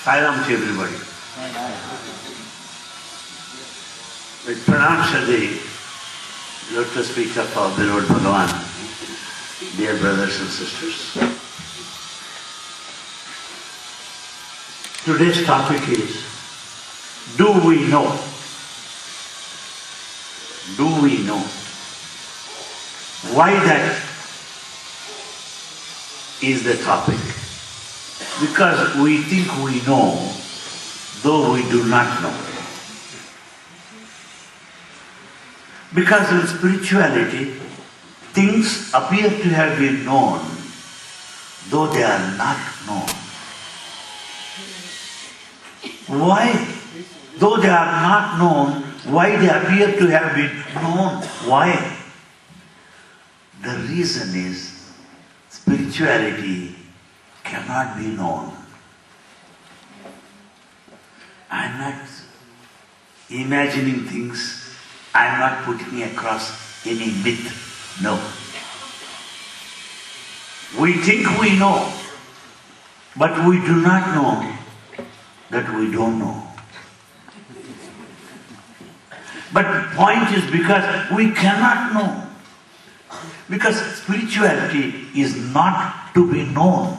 Sai Ram to everybody. With pranam Shraddha, lotus feet of our beloved Bhagavan, dear brothers and sisters. Today's topic is, do we know? Do we know? Why that is the topic? Because we think we know, though we do not know. Because in spirituality, things appear to have been known, though they are not known. Why? Though they are not known, why they appear to have been known? Why? The reason is, spirituality cannot be known. I am not imagining things, I am not putting across any myth. No. We think we know, but we do not know that we don't know. But the point is because we cannot know. Because spirituality is not to be known.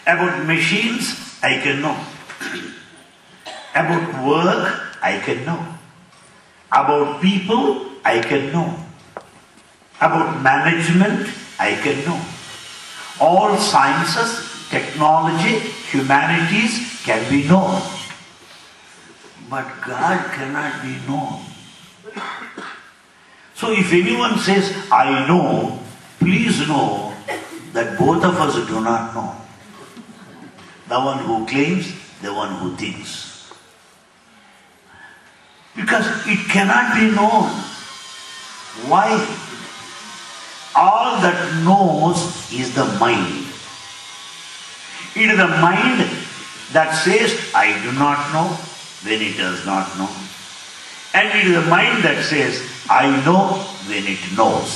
About machines, I can know. About work, I can know. About people, I can know. About management, I can know. All sciences, technology, humanities can be known. But God cannot be known. So if anyone says, I know, please know that both of us do not know. The one who claims, the one who thinks. Because it cannot be known. Why? All that knows is the mind. It is the mind that says, I do not know, when it does not know. And it is the mind that says, I know, when it knows.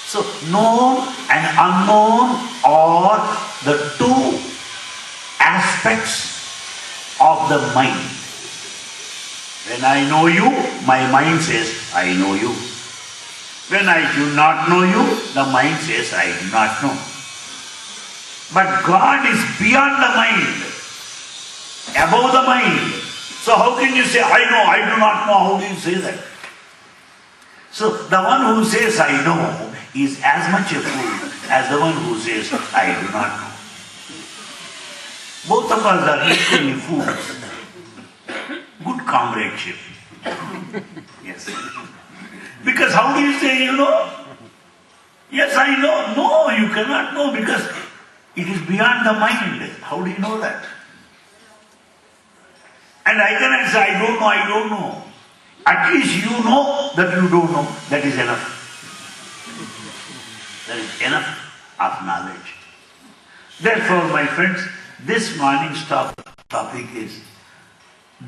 So, known and unknown are the two aspects of the mind. When I know you, my mind says, I know you. When I do not know you, the mind says, I do not know. But God is beyond the mind, above the mind. So how can you say, I know, I do not know? How do you say that? So the one who says, I know, is as much a fool as the one who says, I do not know. Both of us are equally fools. Good comradeship. Yes. Because how do you say you know? Yes, I know. No, you cannot know because it is beyond the mind. How do you know that? And I cannot say, I don't know. At least you know that you don't know. That is enough. That is enough of knowledge. Therefore, my friends, this morning's topic is,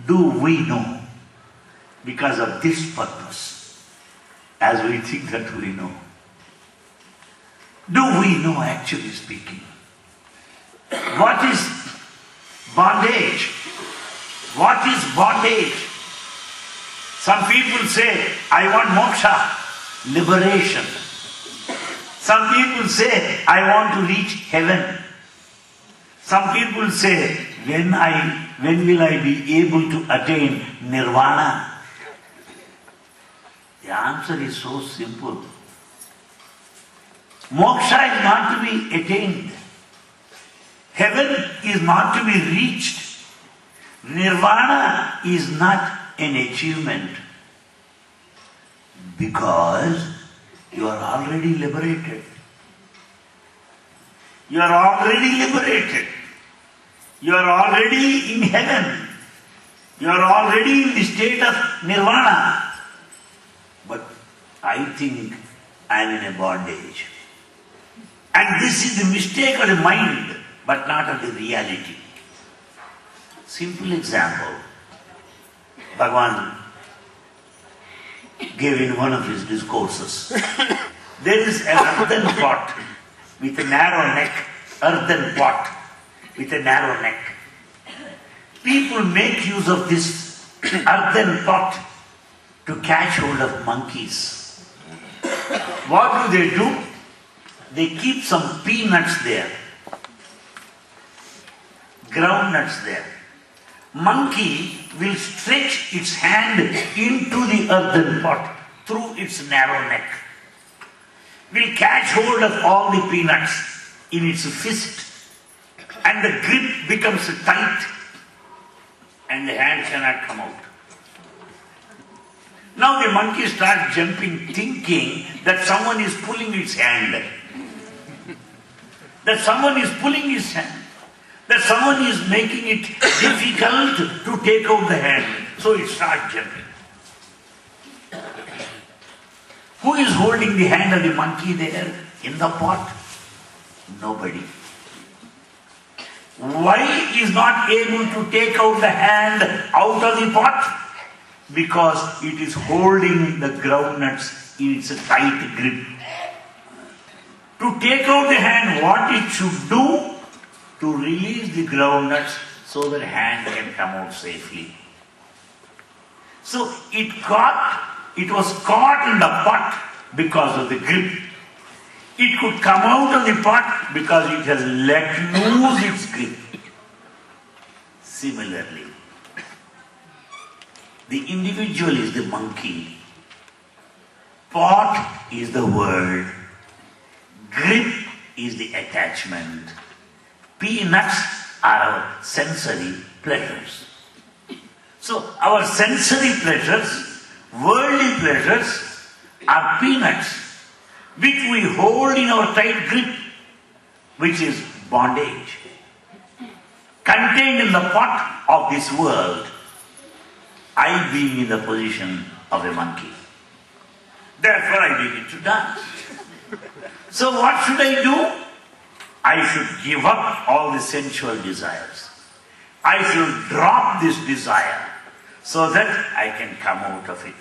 do we know? Because of this purpose, as we think that we know. Do we know, actually speaking? What is bondage? What is bondage? Some people say, I want moksha, liberation. Some people say, I want to reach heaven. Some people say, when will I be able to attain nirvana? The answer is so simple. Moksha is not to be attained. Heaven is not to be reached. Nirvana is not an achievement. Because you are already liberated. You are already liberated. You are already in heaven. You are already in the state of nirvana. But I think I am in a bondage. And this is the mistake of the mind, but not of the reality. Simple example. Bhagavan gave in one of his discourses. There is an earthen pot with a narrow neck, earthen pot. with a narrow neck. People make use of this earthen pot to catch hold of monkeys. What do? They keep some peanuts there, groundnuts there. Monkey will stretch its hand into the earthen pot through its narrow neck, will catch hold of all the peanuts in its fist, and the grip becomes tight and the hand cannot come out. Now the monkey starts jumping, thinking that someone is pulling its hand. That someone is pulling his hand. That someone is making it difficult to take out the hand. So it starts jumping. Who is holding the hand of the monkey there in the pot? Nobody. Why is not able to take out the hand out of the pot? Because it is holding the groundnuts in its tight grip. To take out the hand, what it should do? To release the groundnuts so that hand can come out safely. So it was caught in the pot because of the grip. It could come out of the pot because it has let loose its grip. Similarly, the individual is the monkey, pot is the world, grip is the attachment, peanuts are our sensory pleasures. So our sensory pleasures, worldly pleasures, are peanuts which we hold in our tight grip, which is bondage. Contained in the pot of this world, I being in the position of a monkey. Therefore I begin to dance. So what should I do? I should give up all the sensual desires. I should drop this desire so that I can come out of it.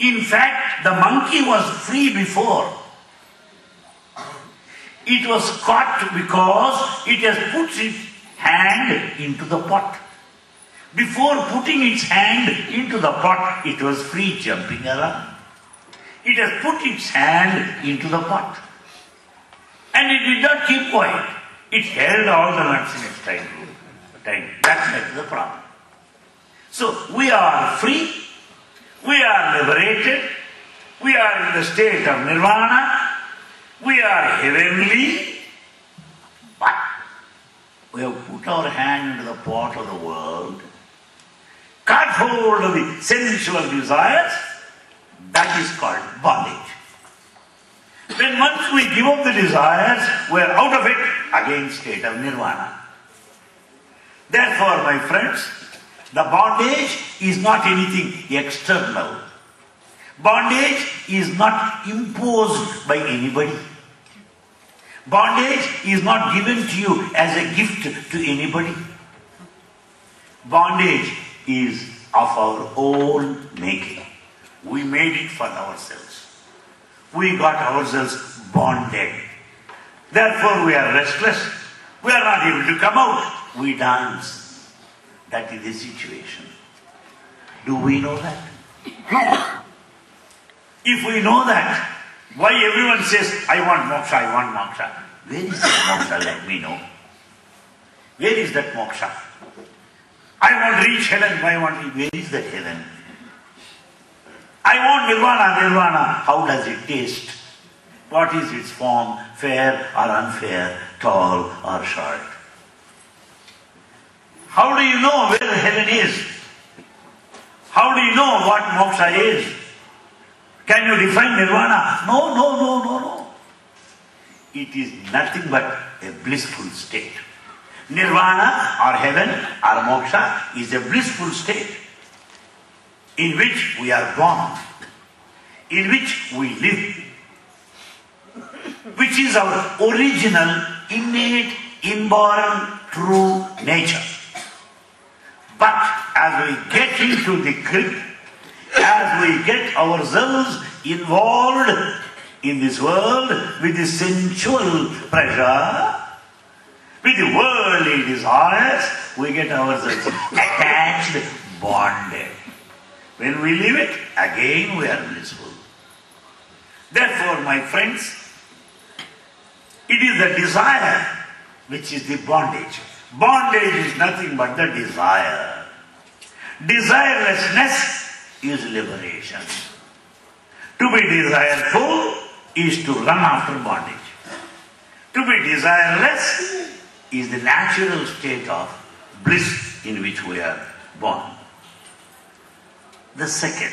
In fact, the monkey was free before. It was caught because it has put its hand into the pot. Before putting its hand into the pot, it was free jumping around. It has put its hand into the pot. And it did not keep quiet. It held all the nuts in its tight grip. That's the problem. So we are free. We are liberated. We are in the state of nirvana. We are heavenly. But we have put our hand into the pot of the world, cut hold of the sensual desires. That is called bondage. Then once we give up the desires, we are out of it, again state of nirvana. Therefore, my friends, the bondage is not anything external. Bondage is not imposed by anybody. Bondage is not given to you as a gift to anybody. Bondage is of our own making. We made it for ourselves. We got ourselves bonded. Therefore we are restless. We are not able to come out. We dance. That is the situation. Do we know that? If we know that, why everyone says, I want moksha, I want moksha. Where is that moksha? Let me know. Where is that moksha? I want to reach heaven. Where is that heaven? I want nirvana. How does it taste? What is its form? Fair or unfair? Tall or short? How do you know where heaven is? How do you know what moksha is? Can you define nirvana? No. It is nothing but a blissful state. Nirvana or heaven or moksha is a blissful state in which we are born, in which we live, which is our original, innate, inborn, true nature. But as we get into the grip, as we get ourselves involved in this world with the sensual pleasure, With the worldly desires, we get ourselves attached, bonded. When we leave it, again we are blissful. Therefore, my friends, it is the desire which is the bondage. Bondage is nothing but the desire. Desirelessness is liberation. To be desireful is to run after bondage. To be desireless is the natural state of bliss in which we are born. The second,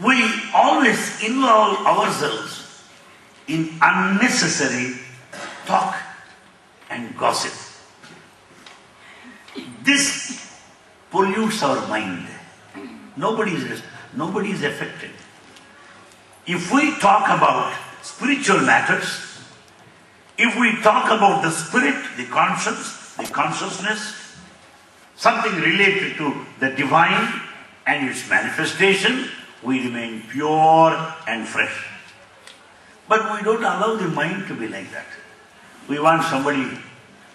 we always involve ourselves in unnecessary talk and gossip. This pollutes our mind. Nobody is affected. If we talk about spiritual matters, if we talk about the spirit, the conscience, the consciousness, something related to the divine and its manifestation, we remain pure and fresh. But we don't allow the mind to be like that. We want somebody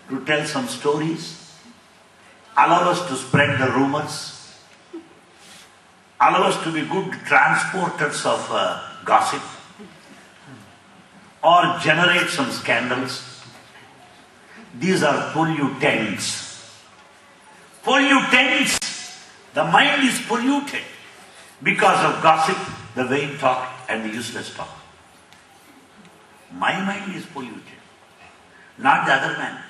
to tell some stories, allow us to spread the rumors, allow us to be good transporters of gossip, or generate some scandals. These are pollutants. Pollutants. The mind is polluted because of gossip, the vain talk, and the useless talk. My mind is polluted, not the other man.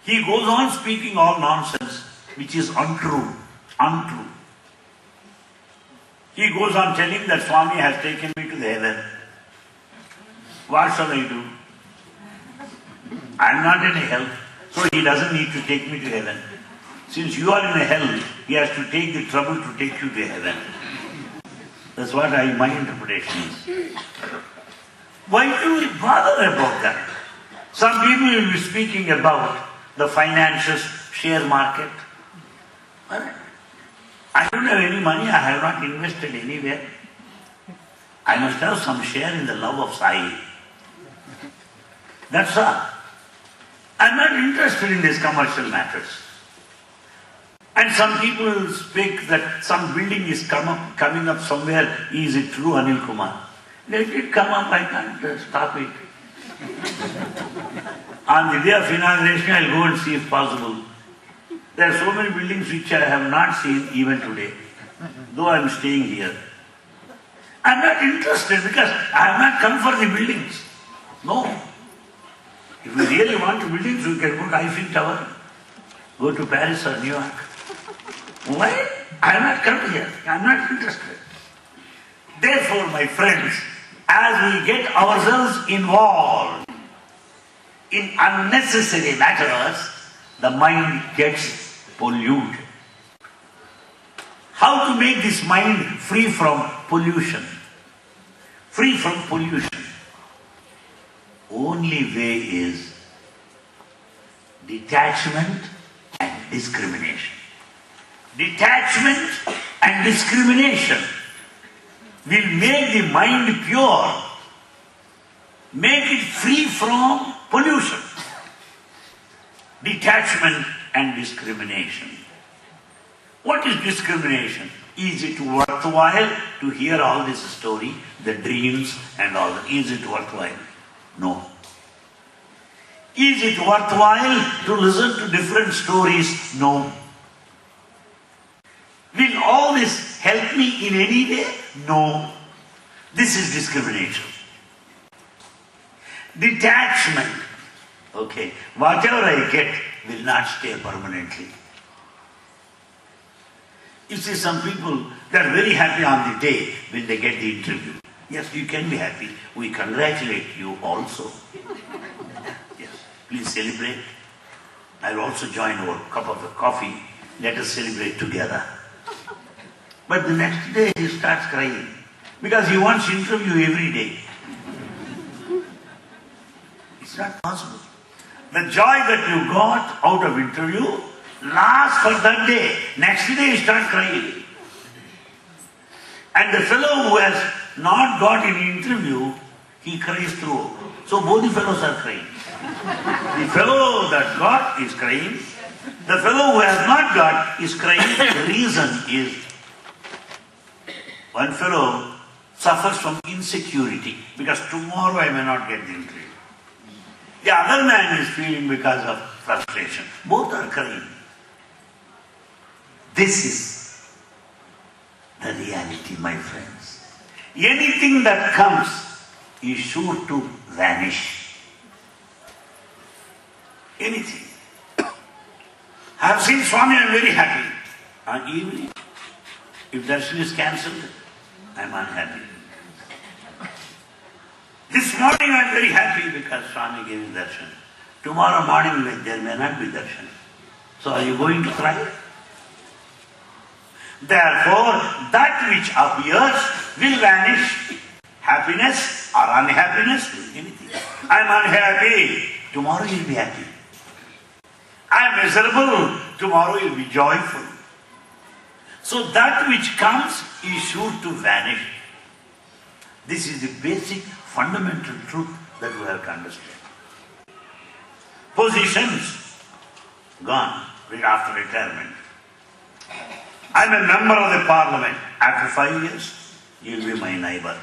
He goes on speaking all nonsense, which is untrue. Untrue. He goes on telling that Swami has taken me to the heaven. What shall I do? I am not in a hell, so he doesn't need to take me to heaven. Since you are in a hell, he has to take the trouble to take you to heaven. That's what my interpretation is. Why do we bother about that? Some people will be speaking about the finances, share market. I don't have any money, I have not invested anywhere. I must have some share in the love of Sai. That's all. I'm not interested in these commercial matters. And some people will speak that some building is coming up somewhere. Is it true, Anil Kumar? Let it come up, I can't stop it. On the day of inauguration, I'll go and see if possible. There are so many buildings which I have not seen even today, though I am staying here. I am not interested because I have not come for the buildings. No. If we really want buildings, we can go to Eiffel Tower, go to Paris or New York. Why? I am not come here. I am not interested. Therefore, my friends, as we get ourselves involved in unnecessary matters, the mind gets polluted. How to make this mind free from pollution? Free from pollution. Only way is detachment and discrimination. Detachment and discrimination will make the mind pure, make it free from pollution. Detachment and discrimination. What is discrimination? Is it worthwhile to hear all this story, the dreams and all that? Is it worthwhile? No. Is it worthwhile to listen to different stories? No. Will all this help me in any way? No. This is discrimination. Detachment. Okay, whatever I get will not stay permanently. You see, some people, they are very happy on the day when they get the interview. Yes, you can be happy. We congratulate you also. Yes, please celebrate. I will also join our cup of coffee. Let us celebrate together. But the next day he starts crying because he wants interview every day. It's not possible. The joy that you got out of interview lasts for that day. Next day you start crying. And the fellow who has not got an interview, He cries through. So both the fellows are crying. The fellow that got is crying. The fellow who has not got is crying. The reason is one fellow suffers from insecurity because tomorrow I may not get the interview. The other man is feeling because of frustration. Both are crying. This is the reality, my friends. Anything that comes is sure to vanish. Anything. I have seen Swami, I am very happy. On evening, if darshan is cancelled, I am unhappy. This morning I am very happy because Swami gave me darshan. Tomorrow morning there may not be darshan. So are you going to cry? Therefore, that which appears will vanish. Happiness or unhappiness, anything. I am unhappy, tomorrow you will be happy. I am miserable, tomorrow you will be joyful. So that which comes is sure to vanish. This is the basic fundamental truth that we have to understand. Positions gone after retirement. I am a member of the parliament. After 5 years, you will be my neighbor.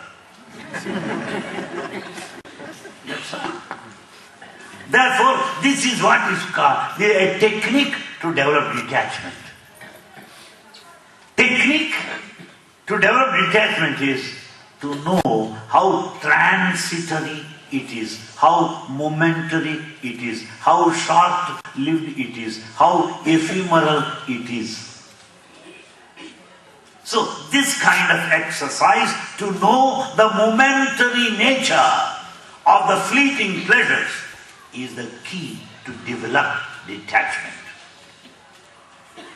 That's all. Therefore, this is what is called a technique to develop detachment. Technique to develop detachment is to know how transitory it is, how momentary it is, how short-lived it is, how ephemeral it is. So this kind of exercise to know the momentary nature of the fleeting pleasures is the key to develop detachment.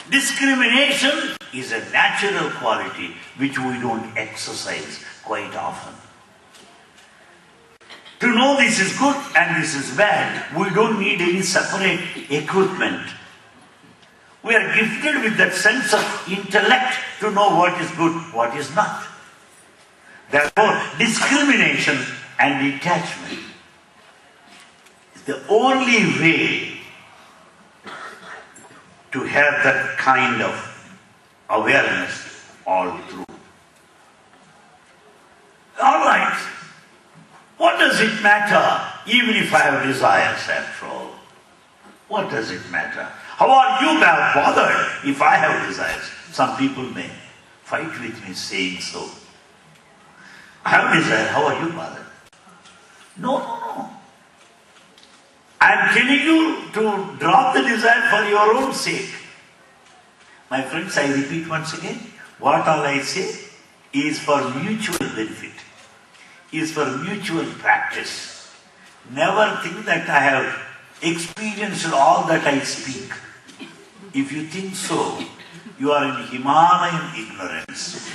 Discrimination is a natural quality which we don't exercise quite often. To know this is good and this is bad, we don't need any separate equipment. We are gifted with that sense of intellect to know what is good, what is not. Therefore, discrimination and detachment is the only way to have that kind of awareness all through. All right, what does it matter even if I have desires after all? What does it matter? How are you bothered if I have desires? Some people may fight with me saying so. I have desire, how are you bothered? No. I am telling you to drop the desire for your own sake. My friends, I repeat once again, what all I say is for mutual benefit, is for mutual practice. Never think that I have experienced all that I speak. If you think so, you are in Himalayan ignorance.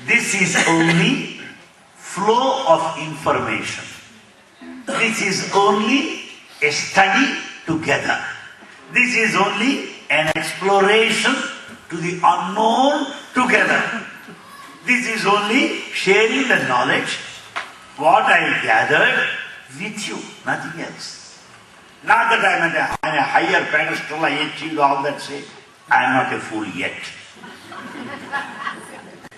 This is only flow of information. This is only a study together. This is only an exploration to the unknown together. This is only sharing the knowledge, what I gathered with you, nothing else. Not that I am on a higher pedestal, I achieved all that say. I am not a fool yet.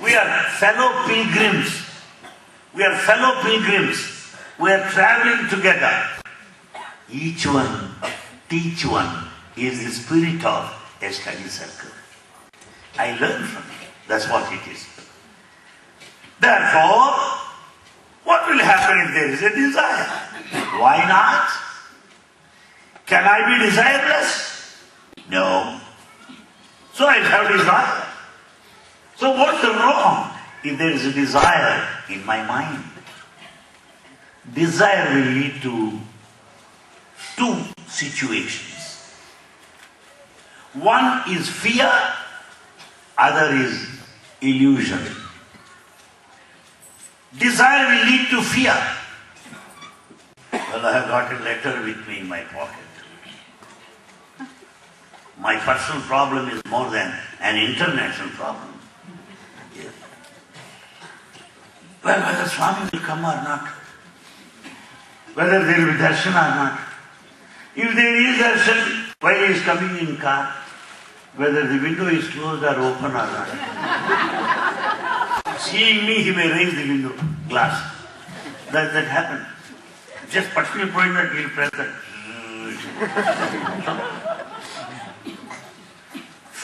We are fellow pilgrims. We are fellow pilgrims. We are traveling together. Each one, teach one is the spirit of a study circle. I learn from it. That's what it is. Therefore, what will happen if there is a desire? Why not? Can I be desireless? No. So I have desire. So what's wrong if there is a desire in my mind? Desire will lead to two situations. One is fear, other is illusion. Desire will lead to fear. Well, I have got a letter with me in my pocket. My personal problem is more than an international problem. Yes. Well, whether Swami will come or not, whether there will be darshan or not. If there is darshan, why he is coming in car? Whether the window is closed or open or not. Seeing me, he may raise the window glass. Does that happen? Just partially point that, he will press that.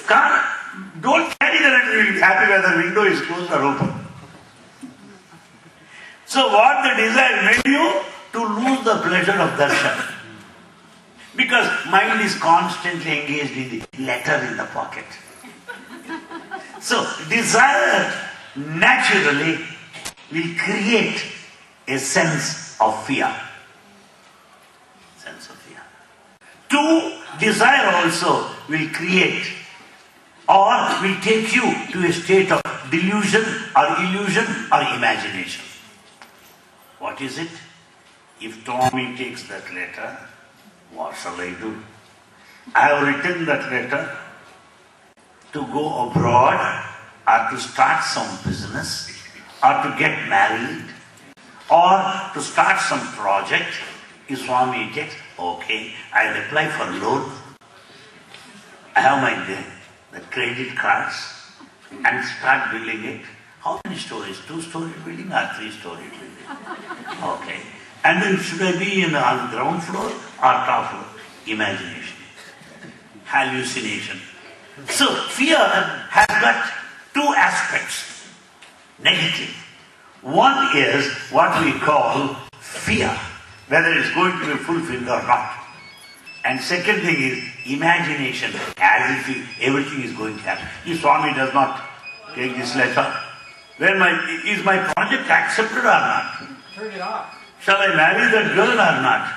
Car, don't carry that and you will be happy whether the window is closed or open. So what the desire made you? To lose the pleasure of darshan. Because mind is constantly engaged in the letter in the pocket. So desire naturally will create a sense of fear. Sense of fear. Two, desire also will create or will take you to a state of delusion or illusion or imagination. What is it? If Tommy takes that letter, what shall I do? I have written that letter to go abroad or to start some business or to get married or to start some project. If Swami takes, okay, I'll apply for loan. I have my the credit cards and start building it. How many stories? 2-story building or 3-story building? Okay. And then should I be on the ground floor or top floor? Imagination. Hallucination. So fear has got two aspects. Negative. One is what we call fear, whether it's going to be fulfilled or not. And second thing is imagination, as if everything is going to happen. If Swami does not take this letter, is my project accepted or not? Turn it off. Shall I marry that girl or not?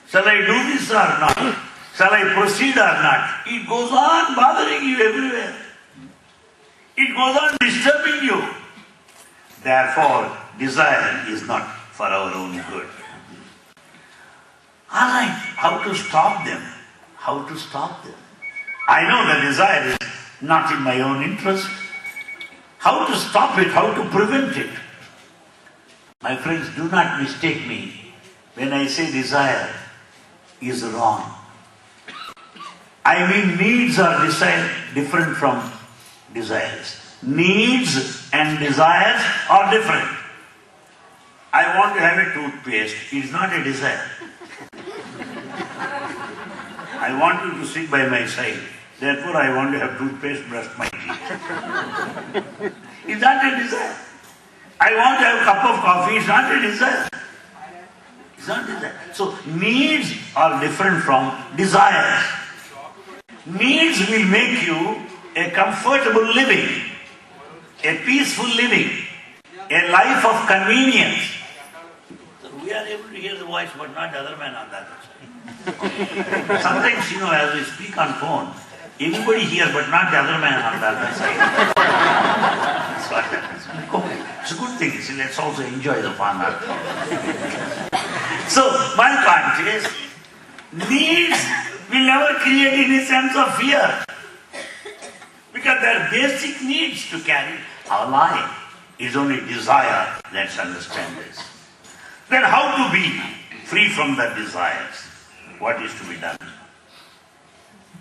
Shall I do this or not? Shall I proceed or not? It goes on bothering you everywhere. It goes on disturbing you. Therefore, desire is not for our own good. Alright, how to stop them? How to stop them? I know the desire is not in my own interest. How to stop it? How to prevent it? My friends, do not mistake me when I say desire is wrong. I mean needs are different from desires. Needs and desires are different. I want to have a toothpaste. It is not a desire. I want you to sit by my side. Therefore, I want to have toothpaste, brush my teeth. Is that a desire? I want to have a cup of coffee. It's not a desire. It's not a desire. So, needs are different from desires. Needs will make you a comfortable living, a peaceful living, a life of convenience. So we are able to hear the voice, but not the other man on the other side. Sometimes, as we speak on phone, everybody here, but not the other man on the other side. That's what happens. It's a good thing. See, let's also enjoy the fun. So, my point is, needs will never create any sense of fear. Because they are basic needs to carry our life. It's only desire. Let's understand this. Then how to be free from the desires? What is to be done?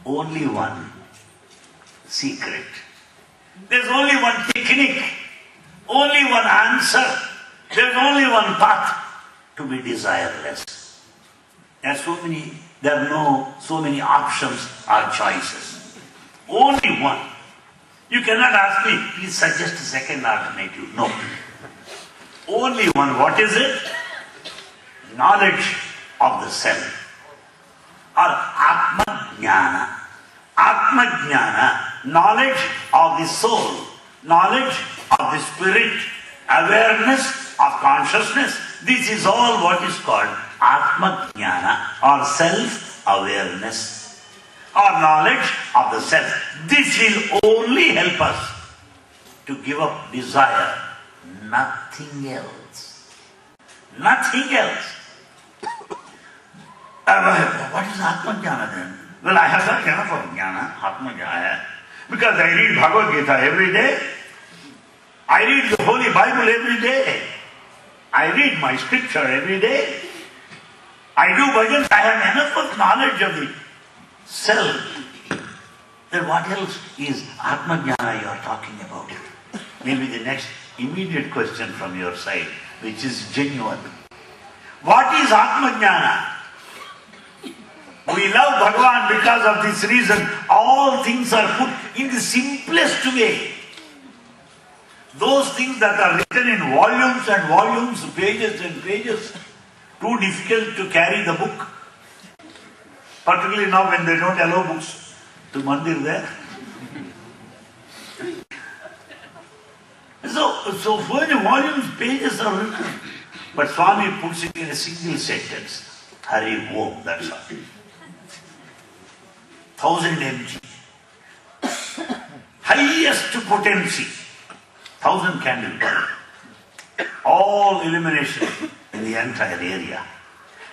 Only one secret. There's only one technique. Only one answer. There's only one path to be desireless. There are so many options or choices. Only one. You cannot ask me, please suggest a second alternative. No. Only one. What is it? Knowledge of the self. Or Atma Jnana. Atma Jnana, knowledge of the soul, knowledge of the spirit, awareness of consciousness. This is all what is called Atma Jnana or self-awareness or knowledge of the self. This will only help us to give up desire, nothing else. Nothing else. What is Atma Jnana then? Well, I have got enough of Jnana, Atma Jnana, because I read Bhagavad Gita every day. I read the Holy Bible every day. I read my scripture every day. I do bhajans. I have enough of knowledge of the self. Then what else is Atma-jnana you are talking about? Maybe the next immediate question from your side, which is genuine. What is Atma-jnana? We love Bhagavan because of this reason. All things are put in the simplest way. Those things that are written in volumes and volumes, pages and pages, too difficult to carry the book. Particularly now when they don't allow books to mandir there. So many volumes, pages are written. But Swami puts it in a single sentence. Hari Om, that's all. 1000 mg. Highest potency. 1000 candle burn. All illumination in the entire area.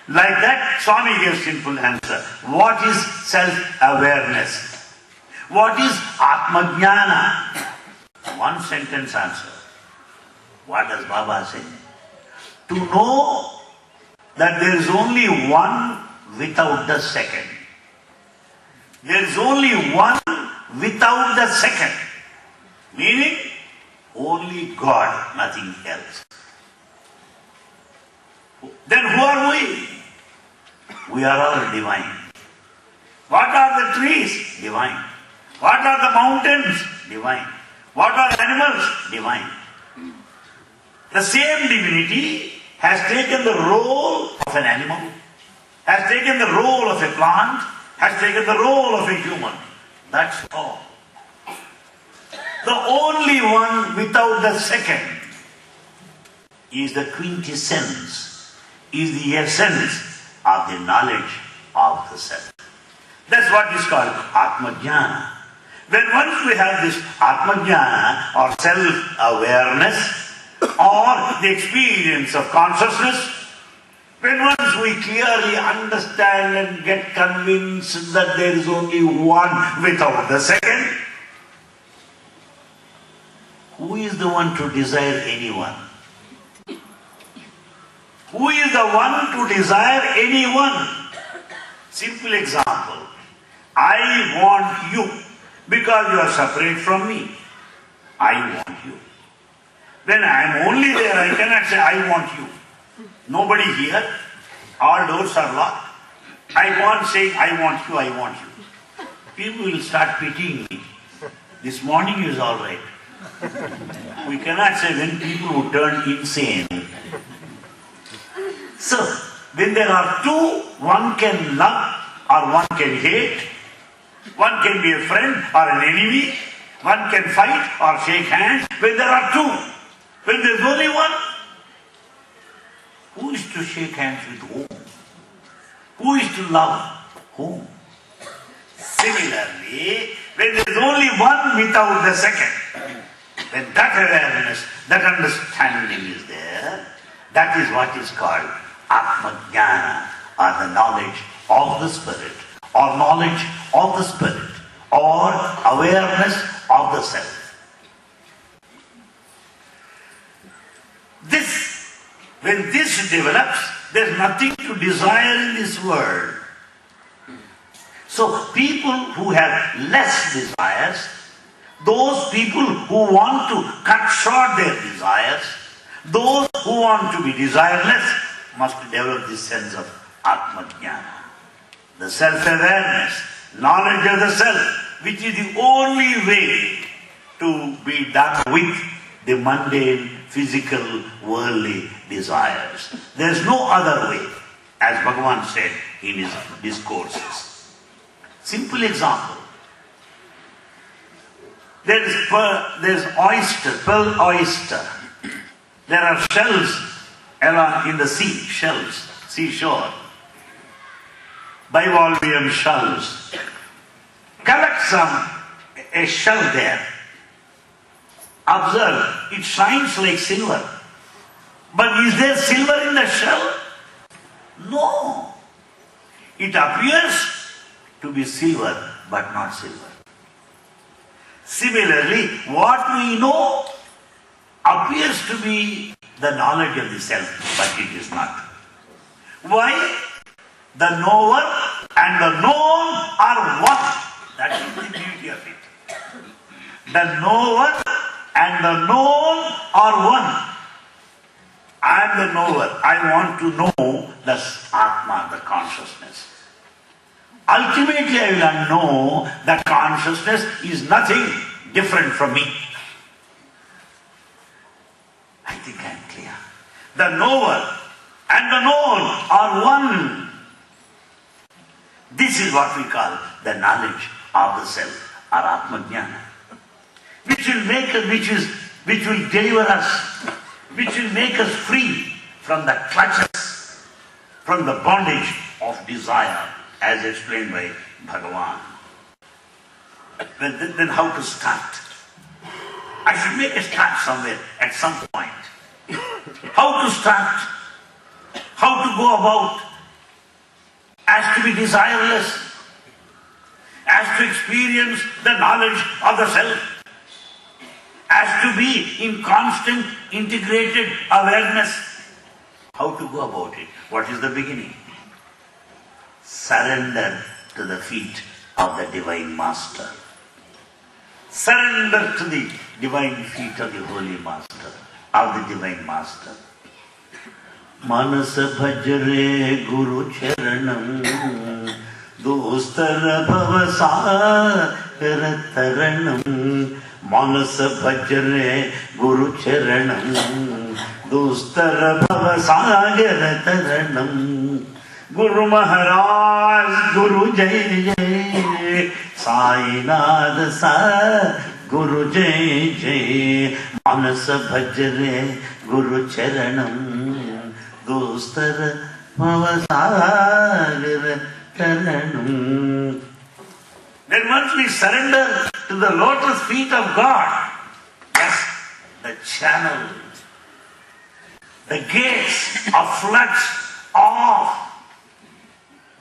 Like that, Swami gives simple answer. What is self-awareness? What is Atma-jnana? One sentence answer. What does Baba say? To know that there is only one without the second. There is only one without the second. Meaning, only God, nothing else. Then who are we? We are all divine. What are the trees? Divine. What are the mountains? Divine. What are animals? Divine. The same divinity has taken the role of an animal, has taken the role of a plant, has taken the role of a human. That's all. The only one without the second is the quintessence, is the essence of the knowledge of the self. That's what is called Atma-jnana. When once we have this Atma-jnana or self-awareness or the experience of consciousness, when once we clearly understand and get convinced that there is only one without the second, who is the one to desire anyone? Who is the one to desire anyone? Simple example. I want you because you are separate from me. I want you. When I am only there, I cannot say I want you. Nobody here. All doors are locked. I want saying I want you, I want you. People will start pitying me. This morning is all right. We cannot say when people would turn insane. So, when there are two, one can love or one can hate. One can be a friend or an enemy. One can fight or shake hands. When there are two, when there is only one, who is to shake hands with whom? Who is to love whom? Similarly, when there is only one without the second, when that awareness, that understanding is there, that is what is called Atma-jnana, or the knowledge of the Spirit, or knowledge of the Spirit, or awareness of the self. When this develops, there is nothing to desire in this world. So people who have less desires, those people who want to cut short their desires, those who want to be desireless, must develop this sense of Atma-jnana. The self-awareness, knowledge of the self, which is the only way to be done with the mundane, physical, worldly desires. There is no other way, as Bhagavan said in his discourses. Simple example. There is oyster, pearl oyster. There are shells along in the sea, shells, seashore. Bivalvean shells. Collect a shell there. Observe, it shines like silver. But is there silver in the shell? No. It appears to be silver, but not silver. Similarly, what we know appears to be the knowledge of the self, but it is not. Why? The knower and the known are one. That is the beauty of it. The knower and the known are one. I am the knower. I want to know the Atma, the consciousness. Ultimately, I will know that consciousness is nothing different from me. I think I am clear. The knower and the known are one. This is what we call the knowledge of the self, or Atmajnana, which will make us, which will deliver us, which will make us free from the clutches, from the bondage of desire, as explained by Bhagavan. Then how to start? I should make a start somewhere, at some point. How to start? How to go about? As to be desireless, as to experience the knowledge of the self, as to be in constant integrated awareness. How to go about it? What is the beginning? Surrender to the feet of the Divine Master. Surrender to the divine feet of the Holy Master, of the Divine Master. Manas bhajre Guru charanam, dostar bhavasagar taranam. Manas bhajre Guru charanam, dostar bhavasagar taranam. Guru Maharaj, Guru Jai Jai, Sainath Sa, Guru Jai Jai. Manas bhajre Guru charanam, dostar bhavasagar taranam. Then once we surrender to the lotus feet of God, yes, the channel, the gates of floods of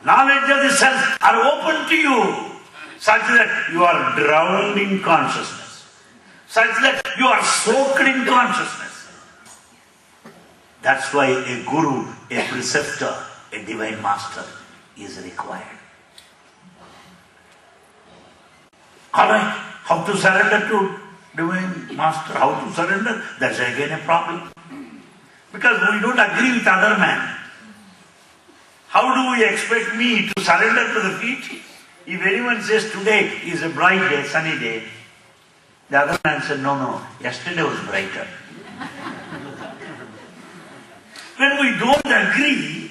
knowledge of the self are open to you, such that you are drowned in consciousness, such that you are soaked in consciousness. That's why a guru, a preceptor, a divine master is required. Alright, how to surrender to divine master, how to surrender, that's again a problem. Because we don't agree with other man. How do we expect me to surrender to the feet? If anyone says today is a bright day, sunny day, the other man said, no, yesterday was brighter. When we don't agree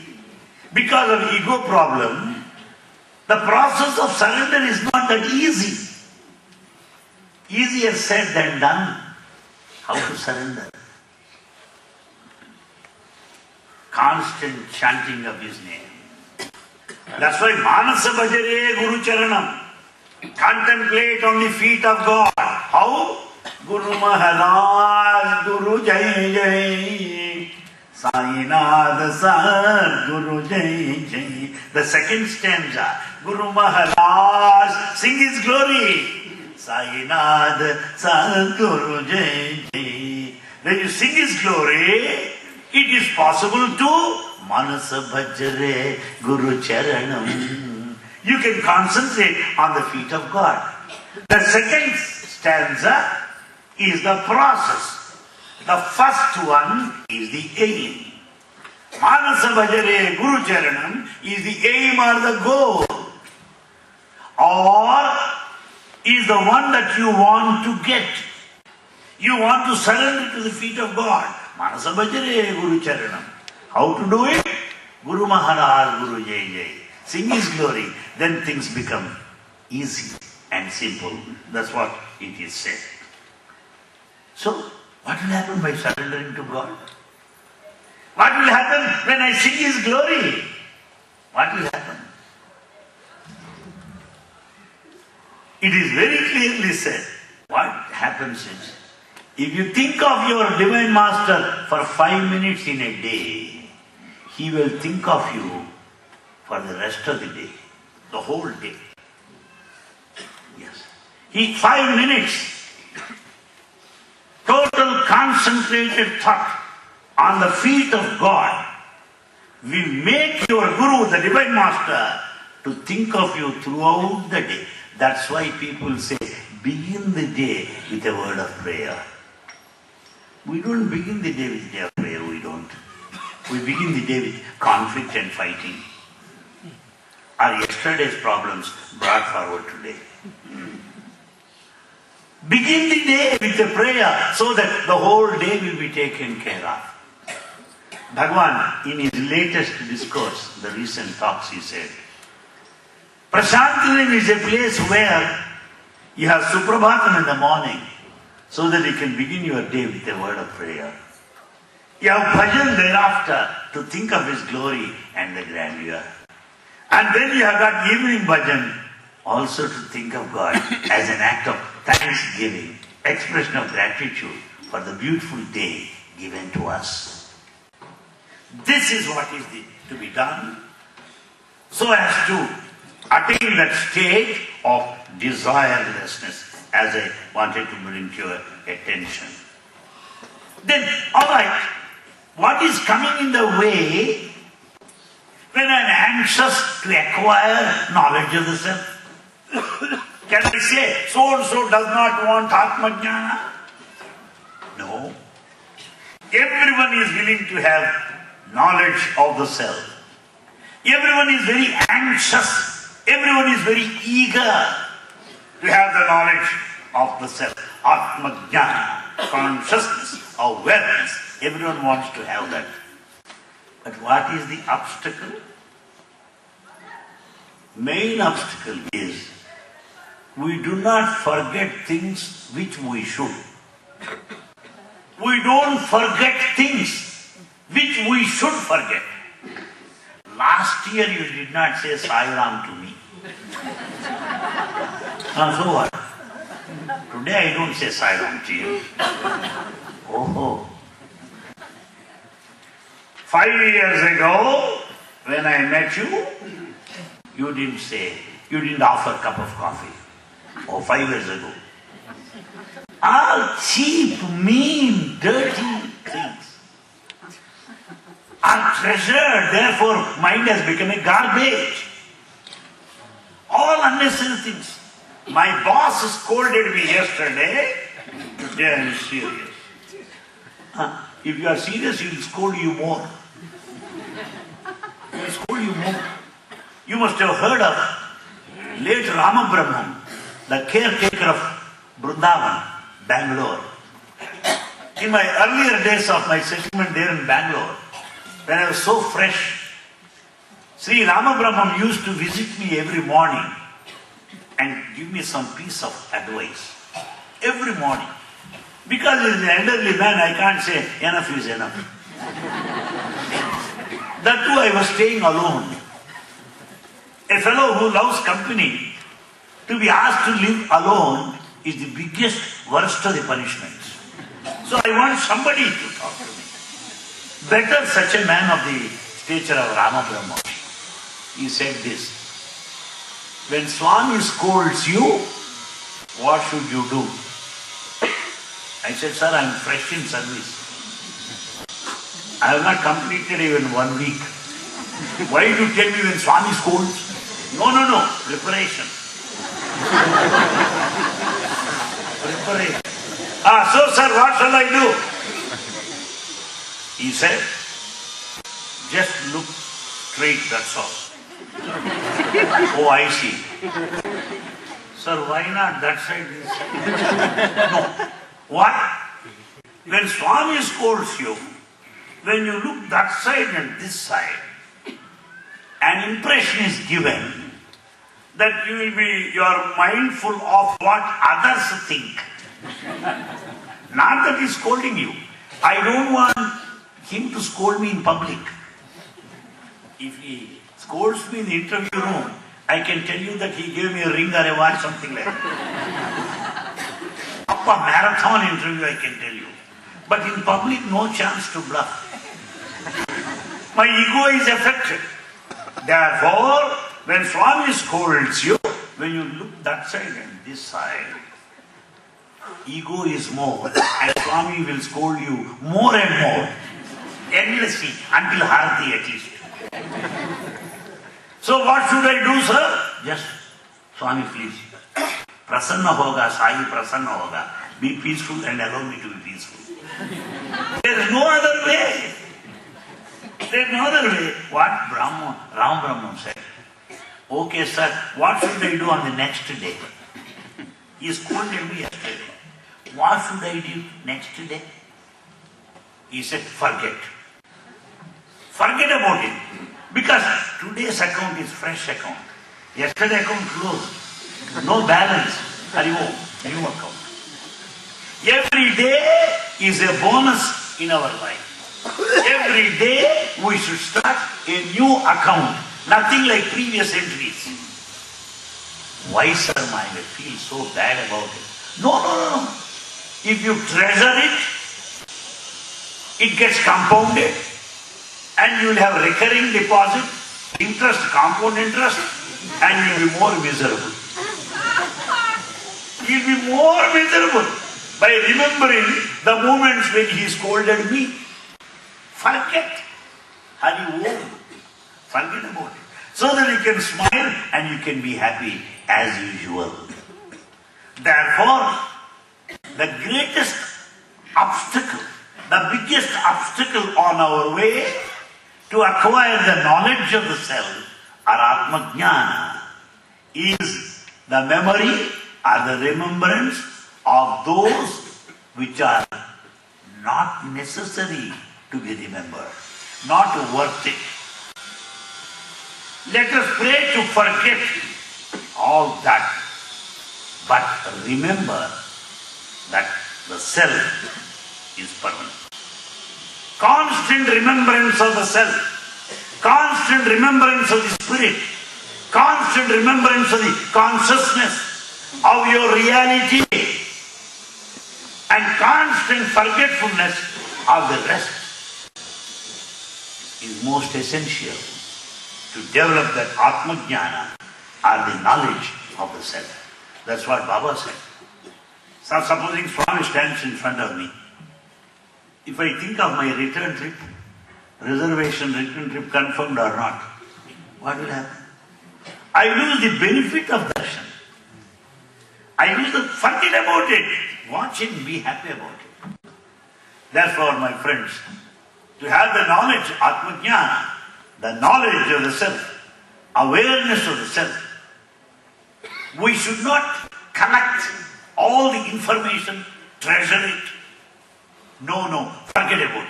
because of ego problem, the process of surrender is not that easy. Easier said than done. How to surrender? Constant chanting of his name. That's why Manasa Bhajare Guru Charanam. Contemplate on the feet of God. How? Guru Maharaj, Guru Jai Jai, Sainath Sar, Guru Jai Jai. The second stanza, Guru Maharaj, sing his glory. Sainath Sar, Guru Jai Jai. When you sing his glory, it is possible to Manasa Bhajare Guru Charanam. You can concentrate on the feet of God. The second stanza is the process. The first one is the aim. Manasa Bhajare Guru Charanam is the aim or the goal. Or is the one that you want to get. You want to surrender to the feet of God. Manasa Bhajare Guru Charanam. How to do it? Guru Maharaj, Guru Jai Jai. Sing his glory. Then things become easy and simple. That's what it is said. So, what will happen by surrendering to God? What will happen when I sing his glory? What will happen? It is very clearly said. What happens is, if you think of your Divine Master for 5 minutes in a day, he will think of you for the rest of the day, the whole day. Yes. 5 minutes. total concentrated thought on the feet of God will make your Guru, the Divine Master, to think of you throughout the day. That's why people say, begin the day with a word of prayer. We don't begin the day with a day of prayer, we don't. We begin the day with conflict and fighting. Our yesterday's problems brought forward today. Begin the day with a prayer so that the whole day will be taken care of. Bhagavan, in his latest discourse, the recent talks, he said, Prashantilim is a place where you have Suprabhatam in the morning so that you can begin your day with a word of prayer. You have bhajan thereafter to think of his glory and the grandeur. And then you have got evening bhajan also to think of God as an act of thanksgiving, expression of gratitude for the beautiful day given to us. This is what is to be done so as to attain that state of desirelessness, as I wanted to bring to your attention. Then, alright, what is coming in the way when I am anxious to acquire knowledge of the self? Can I say, so-and-so does not want Atma-jnana? No. Everyone is willing to have knowledge of the self. Everyone is very anxious. Everyone is very eager to have the knowledge of the self. Atma-jnana, consciousness, awareness. Everyone wants to have that. But what is the obstacle? Main obstacle is we do not forget things which we should. We don't forget things which we should forget. Last year you did not say Sai Ram to me. So what? Today I don't say Sai Ram to you. Oh. 5 years ago, when I met you, you didn't offer a cup of coffee. Or 5 years ago. All cheap, mean, dirty things are treasured, therefore mind has become a garbage. All unnecessary things. My boss scolded me yesterday. Today I am serious. If you are serious, he will scold you more. He will scold you more. You must have heard of late Rama Brahman, the caretaker of Vrindavan, Bangalore. In my earlier days of my settlement there in Bangalore, when I was so fresh, Sri Rama Brahman used to visit me every morning and give me some piece of advice. Every morning. Because he is an elderly man, I can't say enough is enough. That too I was staying alone. A fellow who loves company, to be asked to live alone is the biggest, worst of the punishments. So I want somebody to talk to me. Better such a man of the stature of Rama Brahma. He said this, when Swami scolds you, what should you do? I said, sir, I am fresh in service. I have not completed even 1 week. Why do you tell me when Swami scolds? No, preparation. Preparation. So sir, what shall I do? He said, just look straight, that's all. Oh, I see. Sir, why not that side, this side? No. Why? When Swami scolds you, when you look that side and this side, an impression is given that you are mindful of what others think. Not that he's scolding you. I don't want him to scold me in public. If he scolds me in the interview room, I can tell you that he gave me a ring or a watch, something like that. Up a marathon interview, I can tell you. But in public, no chance to bluff. My ego is affected. Therefore, when Swami scolds you, when you look that side and this side, Ego is more, and Swami will scold you more and more, endlessly, until Harati at least. So what should I do, sir? Just, Swami, please. Prasanna hoga, Sai prasanna hoga. Be peaceful and allow me to be peaceful. There is no other way. There is no other way. What Ram Brahman said. Okay, sir, what should I do on the next day? He scolded me yesterday. What should I do next day? He said, forget. Forget about it. Because today's account is fresh account. Yesterday account closed. No balance. Haribo, new account. Every day is a bonus in our life. Every day we should start a new account. Nothing like previous entries. Why, sir, I may feel so bad about it? No. If you treasure it, it gets compounded and you will have recurring deposit, interest, compound interest, and you will be more miserable. You will be more miserable by remembering the moments when he scolded me. Forget. Hari Om. Forget about it. So that you can smile and you can be happy as usual. Therefore, the greatest obstacle, the biggest obstacle on our way to acquire the knowledge of the self, or Atma Jnana, is the memory or the remembrance of those which are not necessary to be remembered, not worth it. Let us pray to forget all that, but remember that the self is permanent. Constant remembrance of the self, constant remembrance of the spirit, constant remembrance of the consciousness of your reality, and constant forgetfulness of the rest is most essential to develop that Atma Jnana, or the knowledge of the self. That's what Baba said. So supposing Swami stands in front of me, if I think of my return trip, return trip confirmed or not, what will happen? I lose the benefit of darshan. I lose the, forget about it. Watch him, be happy about it. Therefore, my friends, to have the knowledge, Atma Jnana, the knowledge of the self, awareness of the self, we should not collect all the information, treasure it. No, forget about it.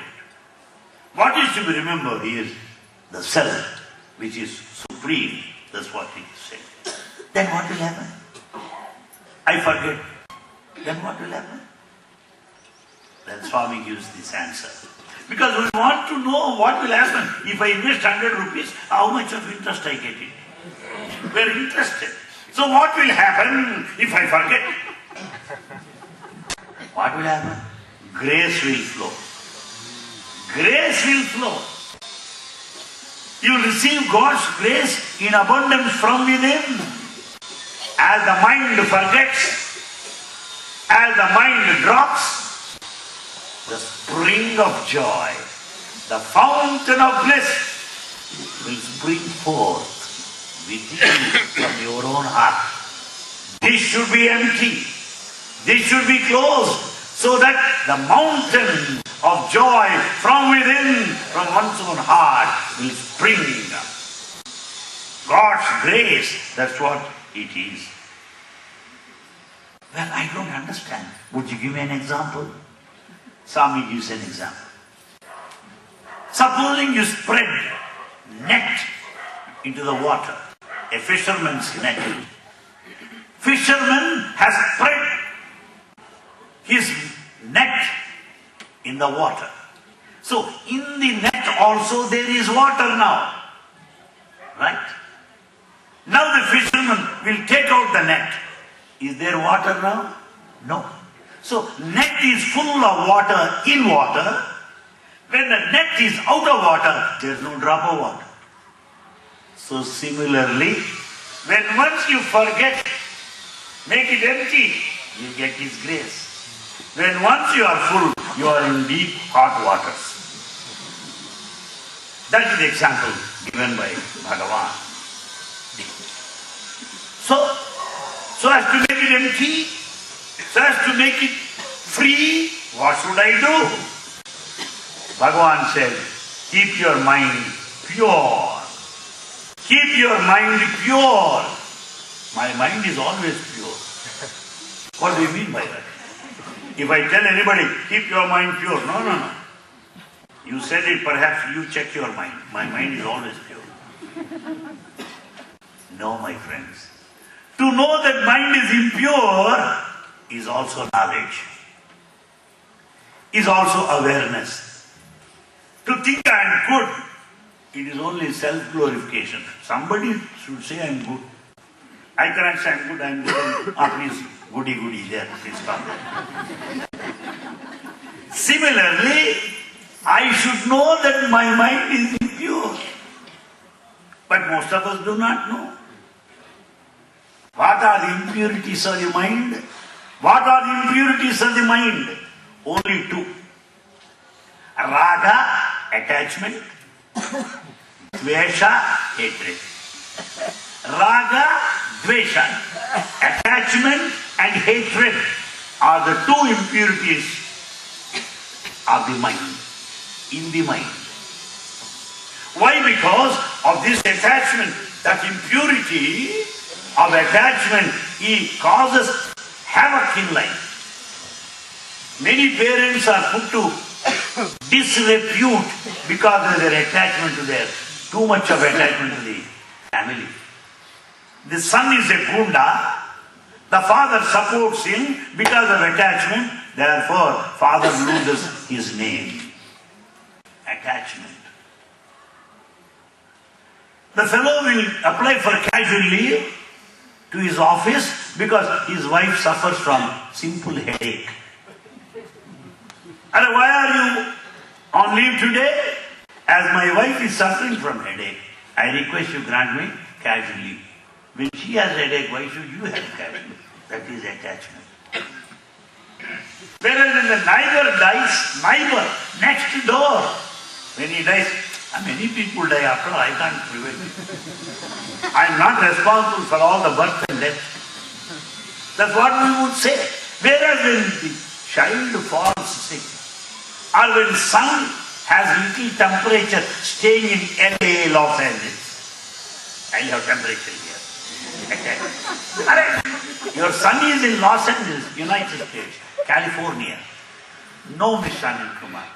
What is to be remembered is the self, which is supreme. That's what he said. Then what will happen? I forget. Then what will happen? Then Swami gives this answer. Because we want to know what will happen. If I invest 100 rupees, how much of interest I get it? We are interested. So what will happen if I forget? What will happen? Grace will flow. Grace will flow. You will receive God's grace in abundance from within. As the mind forgets, as the mind drops, the spring of joy, the fountain of bliss will spring forth within from your own heart. This should be empty. This should be closed, so that the mountain of joy from within, from one's own heart, will spring. God's grace, that's what it is. Well, I don't understand. Would you give me an example? Swami gives an example. Supposing you spread net into the water, a fisherman's net. Fisherman has spread his net in the water. So, in the net also there is water now. Right? Now the fisherman will take out the net. Is there water now? No. So, net is full of water in water. When the net is out of water, there is no drop of water. So, similarly, when once you forget, make it empty, you get His grace. When once you are full, you are in deep hot waters. That is the example given by Bhagavan. So as to make it empty, so as to make it free, what should I do? Bhagavan said, keep your mind pure. Keep your mind pure. My mind is always pure. What do you mean by that? If I tell anybody, keep your mind pure, no. You said it, perhaps you check your mind. My mind is always pure. No, my friends. To know that mind is impure is also knowledge, is also awareness. To think I am good, it is only self-glorification. Somebody should say I am good. I cannot say I am good, please, goody, there, please come. Similarly, I should know that my mind is impure. But most of us do not know. What are the impurities of the mind? What are the impurities of the mind? Only two. Raga, attachment. Dvesha, hatred. Raga, dvesha, attachment and hatred are the two impurities of the mind, in the mind. Why? Because of this attachment, that impurity of attachment, it causes havoc in life. Many parents are put to disrepute because of their attachment to their, too much of attachment to the family. The son is a gunda, the father supports him because of attachment, therefore father loses his name. Attachment. The fellow will apply for casual leave to his office because his wife suffers from simple headache. And why are you on leave today? As my wife is suffering from headache, I request you grant me casual leave. When she has headache, why should you have casual leave? That is attachment. Whereas when the neighbor dies, neighbor next door, when he dies, many people die after all, I can't prevent it. I am not responsible for all the birth and death. That's what we would say. Whereas when the child falls sick, or when son has little temperature staying in LA, Los Angeles. I have temperature here. Your son is in Los Angeles, United States, California. No, Mr. Anil Kumar,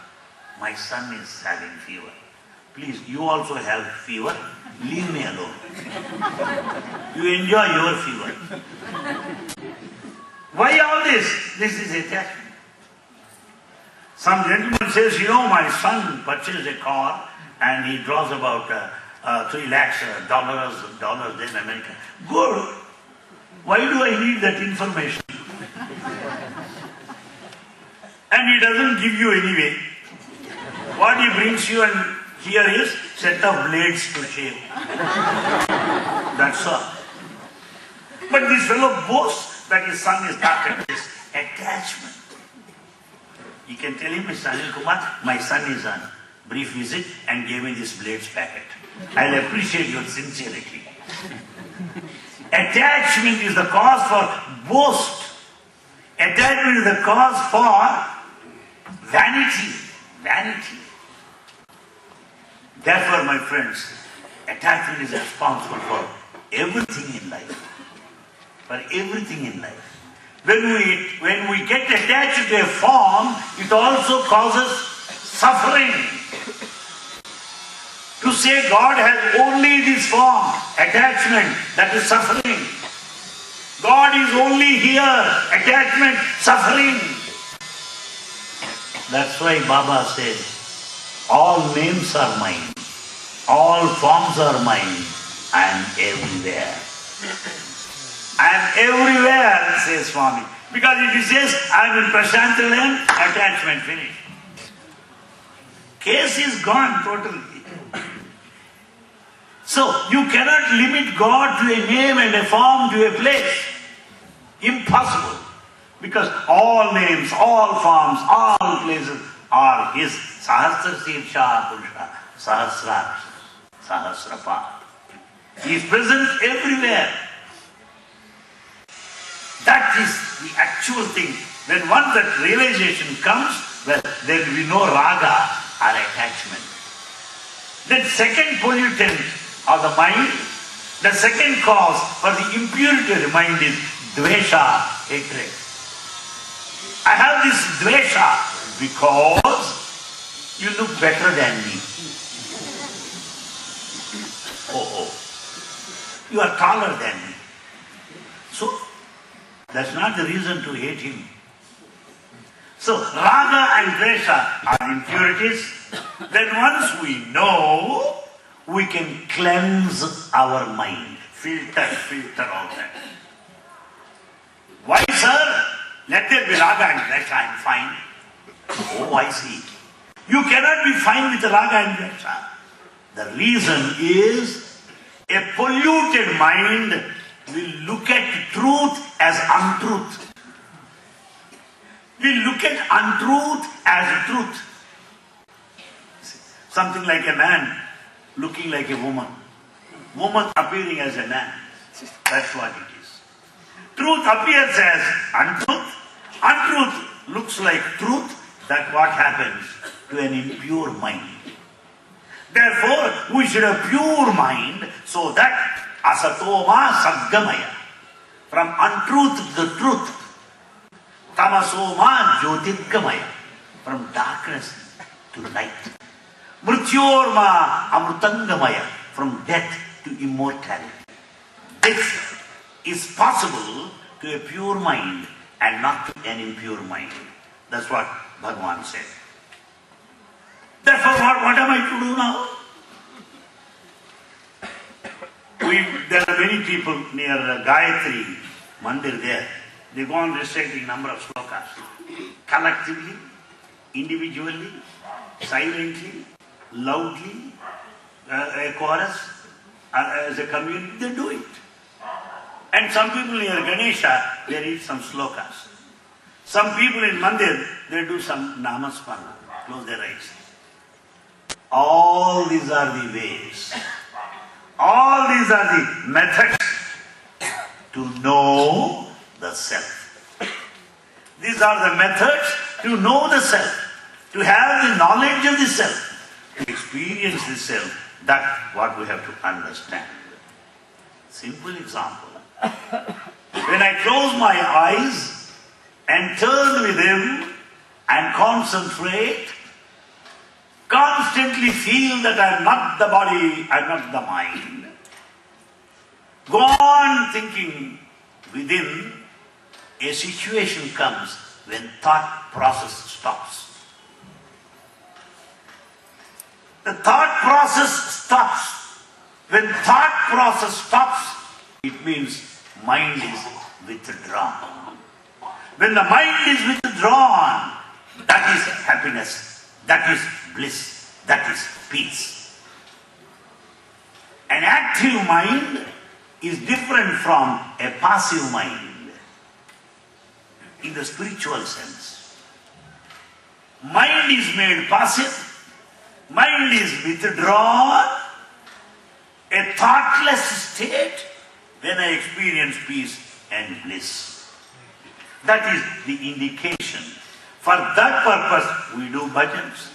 my son is having fever. Please, you also have fever. Leave me alone. You enjoy your fever. Why all this? This is attachment. Some gentleman says, my son purchased a car and he draws about 3 lakhs dollars in America. Good. Why do I need that information? And he doesn't give you anyway. What he brings you and here is set of blades to shave. That's all. But this fellow boasts that his son is not this attachment. You can tell him, Mr. Anil Kumar, my son is on brief visit and gave me this blades packet. I'll appreciate your sincerity. Attachment is the cause for boast. Attachment is the cause for vanity. Vanity. Therefore, my friends, attachment is responsible for everything in life. For everything in life. When we get attached to a form, it also causes suffering. To say God has only this form, attachment, that is suffering. God is only here, attachment, suffering. That's why Baba says, all names are mine, all forms are mine, I am everywhere. I am everywhere, says Swami. Because if he says, I am in Prashantalayam, attachment finished. Case is gone totally. So, you cannot limit God to a name and a form, to a place. Impossible. Because all names, all forms, all places are His. Sahasra Sirsha Purusha, Sahasra, Sahasrapa. He is present everywhere. That is the actual thing. When once that realization comes, well, there will be no raga or attachment. Then second pollutant of the mind, the second cause for the impurity of the mind is dvesha, hatred. I have this dvesha because you look better than me. Oh, you are taller than me. So, that's not the reason to hate him. So, raga and dvesha are impurities. Then once we know, we can cleanse our mind. Filter all that. Why, sir? Let there be raga and dvesha, I am fine. Oh, I see. You cannot be fine with raga and dvesha. The reason is, a polluted mind will look at truth as untruth. Will look at untruth as truth. Something like a man looking like a woman. Woman appearing as a man. That's what it is. Truth appears as untruth. Untruth looks like truth. That's what happens to an impure mind. Therefore, we should have pure mind so that asatoma sadgamaya, from untruth to the truth. Tamasoma jyotirgamaya, from darkness to light. Mrityorma amrutangamaya, from death to immortality. This is possible to a pure mind and not to an impure mind. That's what Bhagavan said. Therefore, what am I to do now? There are many people near Gayatri Mandir there. They go on reciting number of slokas. Collectively, individually, silently, loudly, a chorus, as a community, they do it. And some people near Ganesha, they read some slokas. Some people in Mandir, they do some namasmana, close their eyes. All these are the ways. All these are the methods to know the self. These are the methods to know the self, to have the knowledge of the self, to experience the self. That's what we have to understand. Simple example. When I close my eyes and turn with Him and concentrate, constantly feel that I am not the body, I am not the mind. Go on thinking within, a situation comes when thought process stops. The thought process stops. When thought process stops, it means mind is withdrawn. When the mind is withdrawn, that is happiness, that is bliss, that is peace. An active mind is different from a passive mind in the spiritual sense. Mind is made passive, mind is withdrawn, a thoughtless state when I experience peace and bliss. That is the indication. For that purpose, we do bhajans.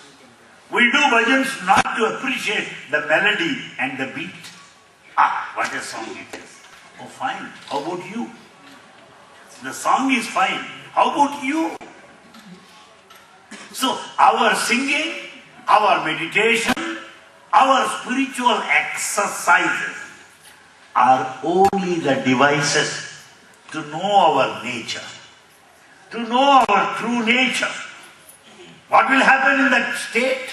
We do bhajans not to appreciate the melody and the beat. Ah, what a song it is. Oh, fine. How about you? The song is fine. How about you? So, our singing, our meditation, our spiritual exercises are only the devices to know our nature, to know our true nature. What will happen in that state?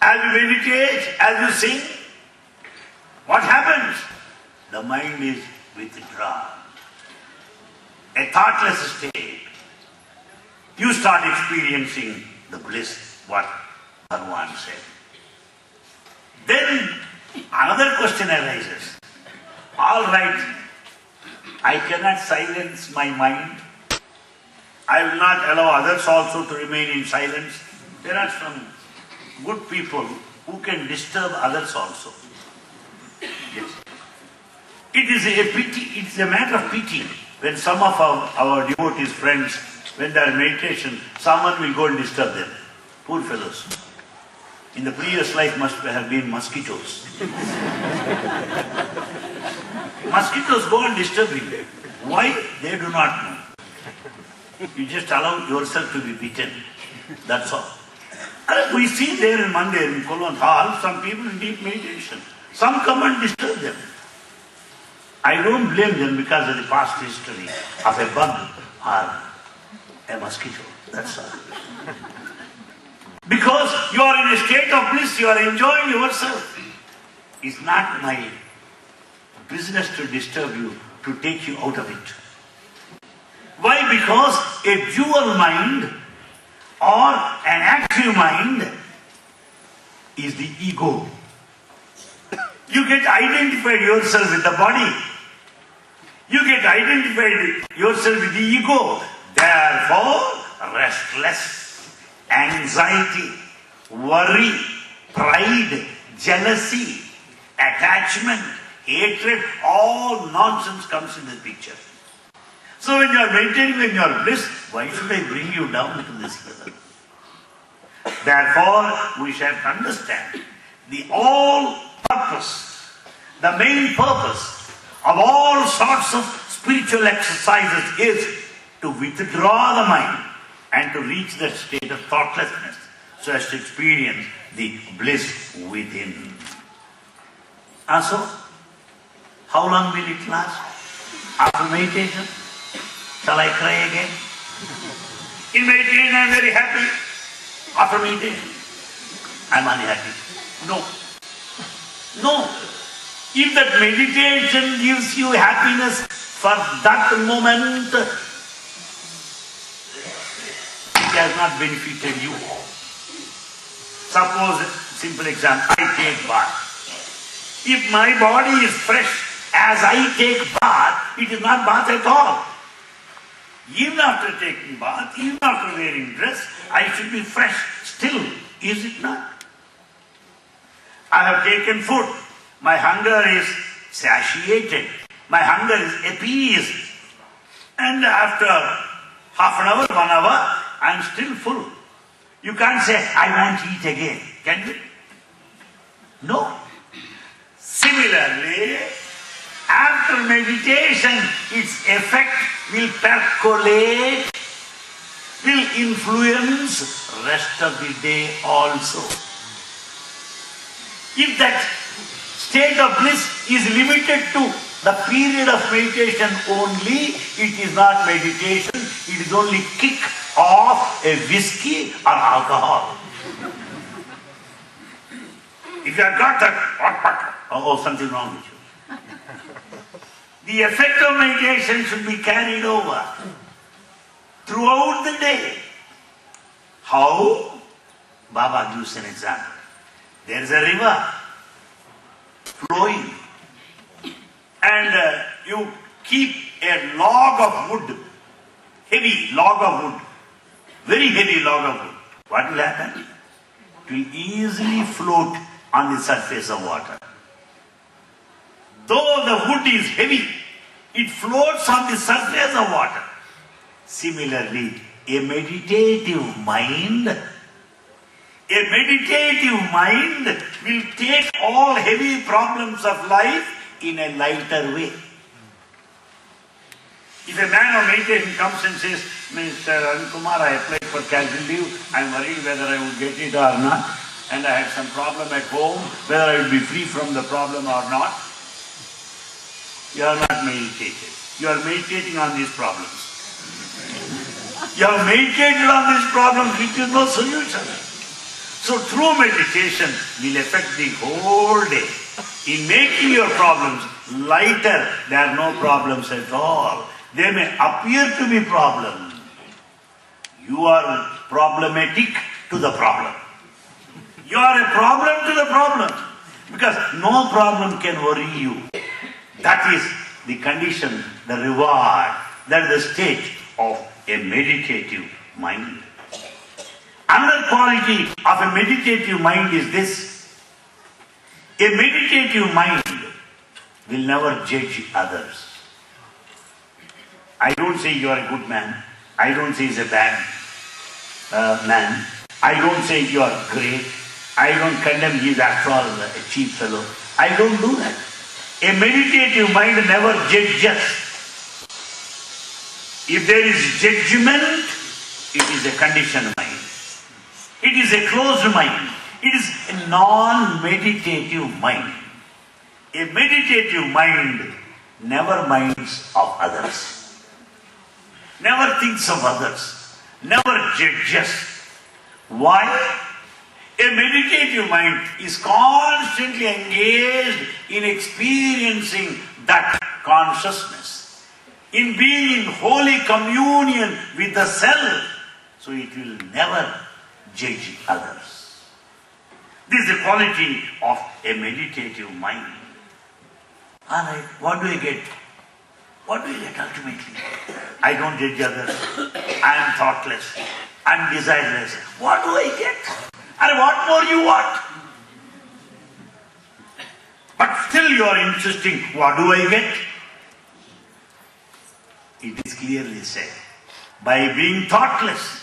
As you meditate, as you sing, what happens? The mind is withdrawn. A thoughtless state. You start experiencing the bliss, what Bhagavan said. Then another question arises. All right, I cannot silence my mind. I will not allow others also to remain in silence. There are some good people who can disturb others also. Yes. It is a pity, it's a matter of pity when some of our devotees, friends, when they are in meditation, someone will go and disturb them. Poor fellows. In the previous life must have been mosquitoes. Mosquitoes go and disturb you. Why? They do not know. You just allow yourself to be bitten. That's all. We see there in Mandir, in Kulwant Hall, some people in deep meditation. Some come and disturb them. I don't blame them because of the past history of a bug or a mosquito. That's all. Because you are in a state of bliss, you are enjoying yourself. It's not my business to disturb you, to take you out of it. Why? Because a dual mind or an active mind is the ego. You get identified yourself with the body. You get identified yourself with the ego. Therefore, restless, anxiety, worry, pride, jealousy, attachment, hatred, all nonsense comes in the picture. So when you are meditating, when you are bliss, why should I bring you down to this level? Therefore, we shall understand the all purpose, the main purpose of all sorts of spiritual exercises is to withdraw the mind and to reach that state of thoughtlessness so as to experience the bliss within. And so, how long will it last? After meditation? Shall I cry again? In meditation I am very happy. After meditation I am unhappy. No. No. If that meditation gives you happiness for that moment, it has not benefited you. Suppose, simple example, I take bath. If my body is fresh as I take bath, it is not bath at all. Even after taking bath, even after wearing dress, I should be fresh still, is it not? I have taken food. My hunger is satiated. My hunger is appeased. And after half an hour, 1 hour, I am still full. You can't say, I won't eat again. Can you? No. Similarly, after meditation, its effect will percolate, will influence rest of the day also. If that state of bliss is limited to the period of meditation only, it is not meditation, it is only kick of a whiskey or alcohol. If you have got that, oh, something wrong with you. The effect of meditation should be carried over throughout the day. How? Baba gives an example. There is a river flowing and you keep a log of wood, heavy log of wood, very heavy log of wood. What will happen? It will easily float on the surface of water. Though the wood is heavy, it floats on the surface of water. Similarly, a meditative mind will take all heavy problems of life in a lighter way. If a man of meditation comes and says, Mr. Arun Kumar, I applied for casual leave, I am worried whether I would get it or not, and I had some problem at home, whether I will be free from the problem or not. You are not meditated. You are meditating on these problems. You have meditated on these problems which is no solution. So true meditation will affect the whole day. In making your problems lighter, there are no problems at all. They may appear to be problems. You are problematic to the problem. You are a problem to the problem. Because no problem can worry you. That is the condition, the reward, that is the state of a meditative mind. Another quality of a meditative mind is this. A meditative mind will never judge others. I don't say you are a good man. I don't say he's a bad man. I don't say you are great. I don't condemn he is after all a cheap fellow. I don't do that. A meditative mind never judges. If there is judgment, it is a conditioned mind. It is a closed mind. It is a non-meditative mind. A meditative mind never minds of others, never thinks of others, never judges. Why? A meditative mind is constantly engaged in experiencing that consciousness, in being in holy communion with the self, so it will never judge others. This is the quality of a meditative mind. Alright, what do I get? What do I get ultimately? I don't judge others. I am thoughtless. I am desireless. What do I get? And what more you want? But still you are insisting, what do I get? It is clearly said, by being thoughtless,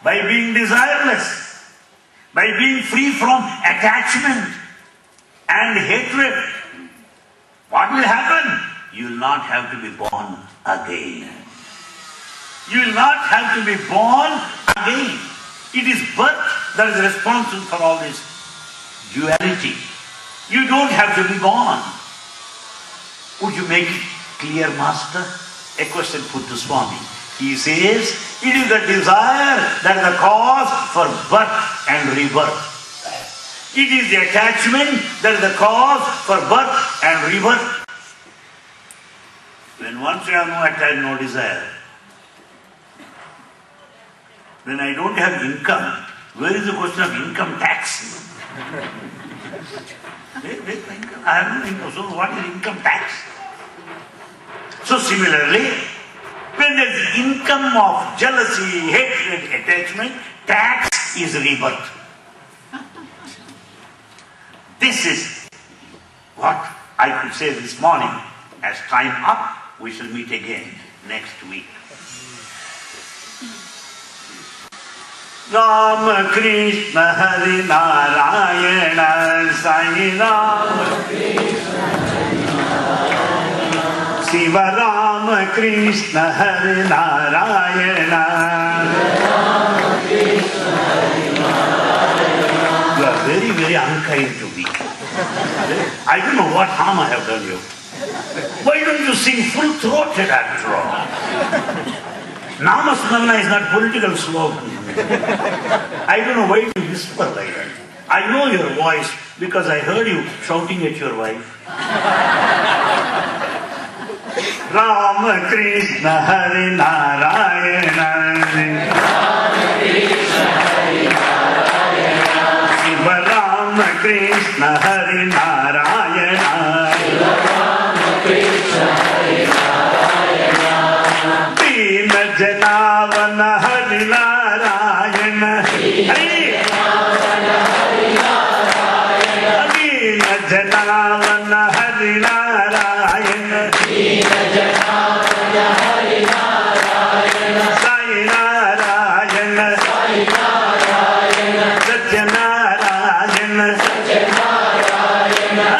by being desireless, by being free from attachment and hatred, what will happen? You will not have to be born again. You will not have to be born again. It is birth that is responsible for all this duality. You don't have to be born. Would you make it clear, Master? A question put to Swami. He says, it is the desire that is the cause for birth and rebirth. It is the attachment that is the cause for birth and rebirth. When once you have no attachment, no desire, when I don't have income, where is the question of income tax? I have no income, so what is income tax? So similarly, when there is income of jealousy, hatred, attachment, tax is rebirth. This is what I could say this morning. As time up, we shall meet again next week. Ram Krishna Hari Narayana Sai Ram Shiva Ram Krishna Hari Narayana. You are very, very unkind to me. I don't know what harm I have done you. Why don't you sing full-throated after all? Namasmarana is not political slogan. I don't know why you whisper like that. I know your voice because I heard you shouting at your wife. Ram Krishna Hari Narayana Shiva Ram Krishna Hari Narayana Dina Janavana Hari Narayana Dina Janavana Hari Narayana Sai Narayana Satya Narayana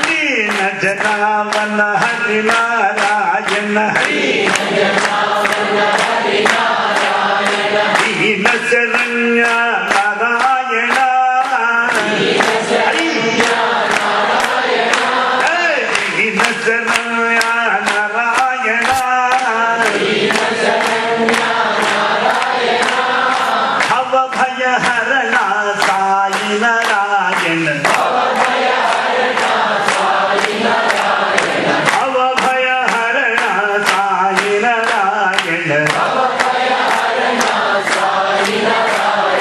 Dina Janavana Hari Narayana Dina Saranya Narayana Dina Saranya Narayana Bhava Bhaya Harana Sai Narayana Bhava Bhaya Harana Sai Narayana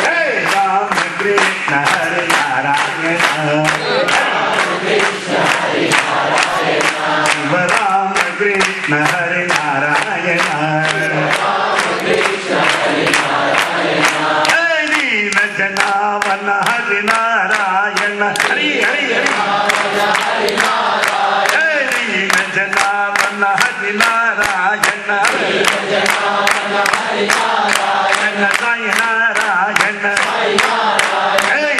Hey Ram Krishna Hari Narayana Shiva Ram Krishna Krishna हरे नारायण दीन जनावन हरि नारायण हरि हरि हरि दीन जनावन हरि नारायण साई नारायण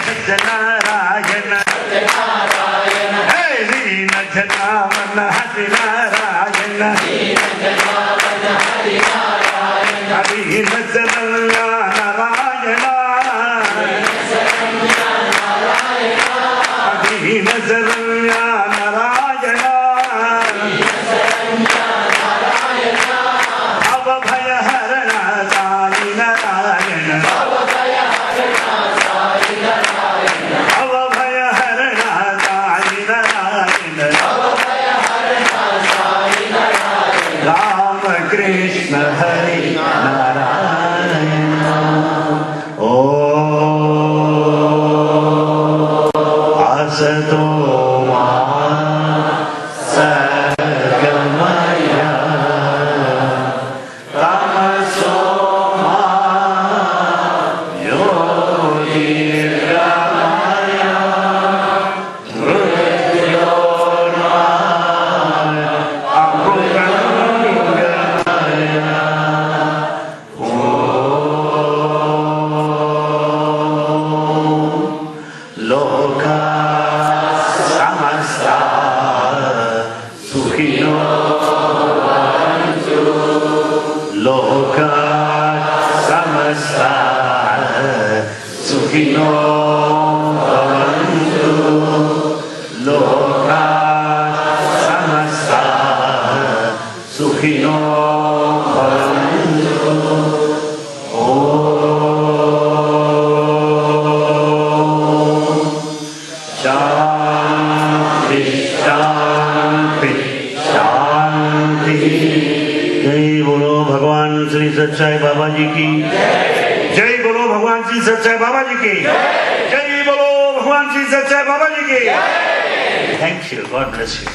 सत्यनारायण दीन जनावन हरि नारायण हरि नजरया नारायण हरि नजरया नारायण भव भय हरण साई नारायण भव भय हरण साई नारायण राम कृष्ण हरि नारायण ओ असतो मा सद्गमय तमसो मा ज्योतिर्गमय मृत्योर्माय अमृतंगमय लोका समस्ता सुखिनो भवन्तु लोका समस्ता सुखिनो भवन्तु लोका समस्ता सुखिनो भवन्तु शांति शांति शांति। जय बोलो भगवान श्री सच्चाई बाबा जी की जय बोलो भगवान श्री सच्चाई बाबा जी की जय बोलो भगवान श्री सच्चाई बाबा जी की। Thank you, God bless you.